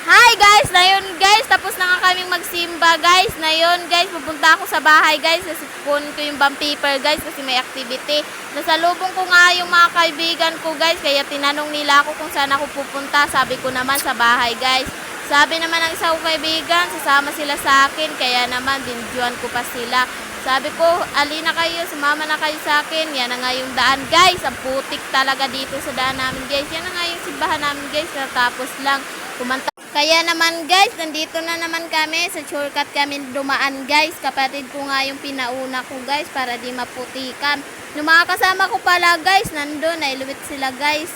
Hi guys, na yun guys, tapos na nga kaming magsimba guys. Na yun guys, pupunta ako sa bahay guys kasi kukunin ko yung bond paper guys kasi may activity. Nasalubong ko nga yung mga kaibigan ko guys, kaya tinanong nila ako kung saan ako pupunta. Sabi ko naman sa bahay guys. Sabi naman ng isa kong kaibigan, sasama sila sa akin, kaya naman binidyoan ko pa sila. Sabi ko, alina kayo, sumama na kayo sa akin. Yan na nga yung daan guys, ang putik talaga dito sa daan namin guys. Yan na nga yung simbahan namin guys, natapos lang kumanta. Kaya naman guys, nandito na naman kami, sa shortcut kami dumaan guys. Kapatid ko nga yung pinauna ko guys, para di maputikan. Yung mga kasama ko pala guys, nandun, nailuwit sila guys.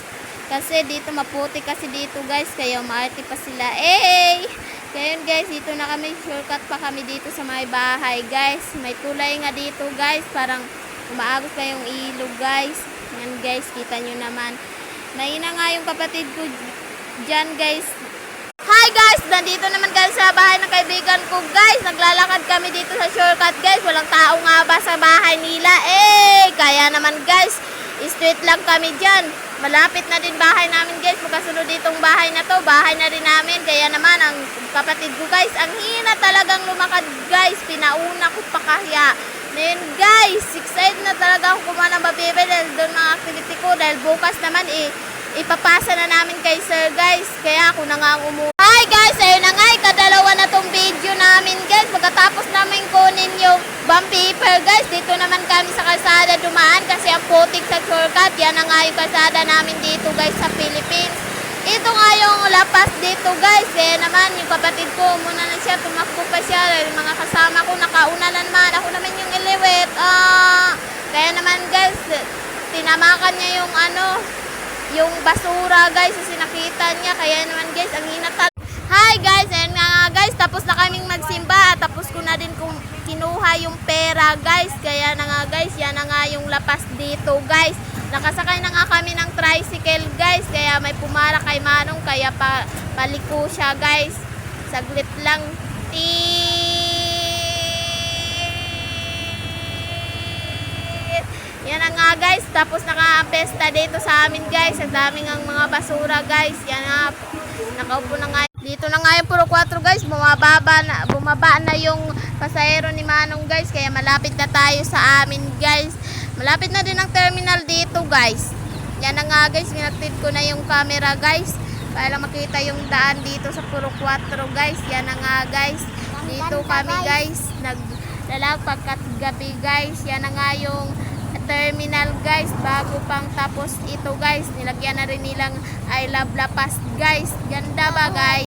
Kasi dito maputi kasi dito guys, kaya umaarte pa sila. Kaya guys, dito na kami, shortcut pa kami dito sa may bahay guys. May tulay nga dito guys, parang umaagos pa yung ilog guys. Yan guys, kita nyo naman. Naina nga yung kapatid ko dyan guys. Hi guys, nandito naman guys sa bahay ng kaibigan ko guys. Naglalakad kami dito sa shortcut guys. Walang tao nga ba sa bahay nila? Kaya naman guys, straight lang kami dyan. Malapit na din bahay namin guys. Magkasunod ditong bahay na to, bahay na rin namin. Kaya naman ang kapatid ko guys, ang hina talagang lumakad guys. Pinauna ko pa kaya. Then guys, excited na talaga ako kumain ng babibe dahil doon mga activity ko. Dahil bukas naman ipapasa na namin kay sir guys. Kaya ako na nga ang Hi guys, ayun na nga, ikadalawa na tong video namin guys. Pagkatapos namin kunin yung bond paper guys, dito naman kami sa kalsada dumaan kasi ang putik sa shortcut. Yan na nga yung kalsada namin dito guys sa Philippines. Ito nga yung lapas dito guys. Kaya naman yung kapatid ko, muna na siya, tumakbo pa siya. Yung mga kasama ko, nakauna na naman. Ako naman yung iliwit. Kaya naman guys, tinamakan niya yung basura guys kasi nakita niya. Kaya naman guys, ang hina. Hi guys, and nga guys, tapos na kaming magsimba at tapos ko na din kinuha yung pera guys. Kaya na nga guys, yan na nga yung lapas dito guys. Nakasakay na nga kami ng tricycle guys, kaya may pumara kay Manong, kaya paliko siya guys. Saglit lang. Yan na nga guys, tapos naka-pesta dito sa amin guys. Ang daming ang mga basura guys. Yan nga, nakaupo na nga. Dito na nga yung puro 4 guys, bumaba na yung pasahero ni Manong guys, kaya malapit na tayo sa amin guys. Malapit na din ang terminal dito guys. Yan na nga guys, minatid ko na yung camera guys, para makita yung daan dito sa puro 4 guys. Yan na nga guys, dito kami guys, naglalakad pagkat gabi guys. Yan na nga yung terminal guys, bago pang tapos ito guys, nilagyan na rin nilang I love La Paz guys. Ganda ba guys?